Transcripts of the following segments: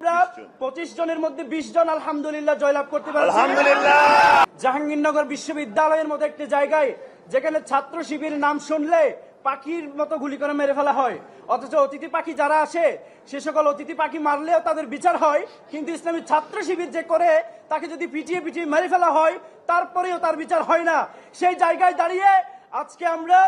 25 জনের মধ্যে 20 জন আলহামদুলিল্লাহ জয়লাভ করতে পারছি। আলহামদুলিল্লাহ। জাহাঙ্গীরনগর বিশ্ববিদ্যালয়ের মতো একটি জায়গায় যেখানে ছাত্র শিবির নাম শুনলে পাখির মতো গুলি করে মেরে ফেলা হয়, অথচ অতিথি পাখি যারা আসে সে সকল অতিথি পাখি মারলেও তাদের বিচার হয়, কিন্তু ইসলামী ছাত্র শিবির যে করে তাকে যদি পিটিয়ে পিটিয়ে মেরে ফেলা হয় তারপরেও তার বিচার হয় না। সেই জায়গায় দাঁড়িয়ে আজকে আমরা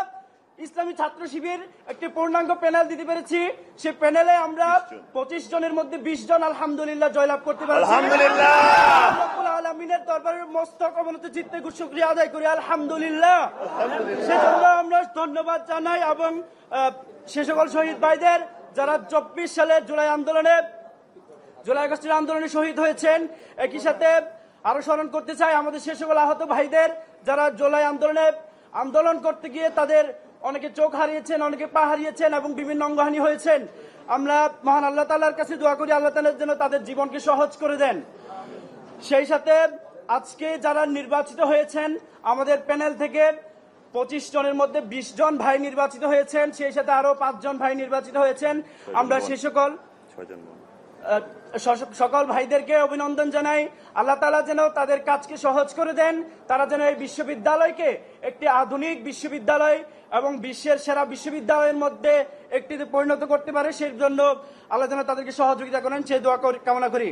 ইসলামী ছাত্র শিবির একটি পূর্ণাঙ্গ প্যানেল দিতে পেরেছি। সেই প্যানেলে আমরা 25 জনের মধ্যে 20 জন আলহামদুলিল্লাহ জয়লাভ করতে পারছি। আলহামদুলিল্লাহ। রব্বুল আলামিনের দরবারের মস্তক অবনত চিত্তে শুকরিয়া আদায় করি আলহামদুলিল্লাহ। সেজন্য আমরা ধন্যবাদ জানাই এবং সে সকল শহীদ ভাইদের যারা 24 সালে জুলাই আগস্টের আন্দোলনে শহীদ হয়েছেন। একই সাথে আরো স্মরণ করতে চাই আমাদের সে সকল আহত ভাইদের যারা জুলাই আন্দোলন করতে গিয়ে তাদের অনেকে চোখ হারিয়েছেন, অনেকে পা হারিয়েছেন এবং বিভিন্ন অঙ্গহানি হয়েছেন। আমরা মহান আল্লাহ তাআলার কাছে দোয়া করি আল্লাহ তাআলা যেন তাদের জীবনকে সহজ করে দেন। সেই সাথে আজকে যারা নির্বাচিত হয়েছেন আমাদের প্যানেল থেকে 25 জনের মধ্যে 20 জন ভাই নির্বাচিত হয়েছেন, সেই সাথে আরো 5 জন ভাই নির্বাচিত হয়েছেন। আমরা সে সকল ভাইদেরকে অভিনন্দন জানাই। আল্লাহ তাআলা যেন তাদের কাজকে সহজ করে দেন, তারা যেন এই বিশ্ববিদ্যালয়কে একটি আধুনিক বিশ্ববিদ্যালয় এবং বিশ্বের সেরা বিশ্ববিদ্যালয়ের মধ্যে একটিতে পরিণত করতে পারে। সেই জন্য আল্লাহ যেন তাদেরকে সহযোগিতা করেন, সেই দোয়া কামনা করি।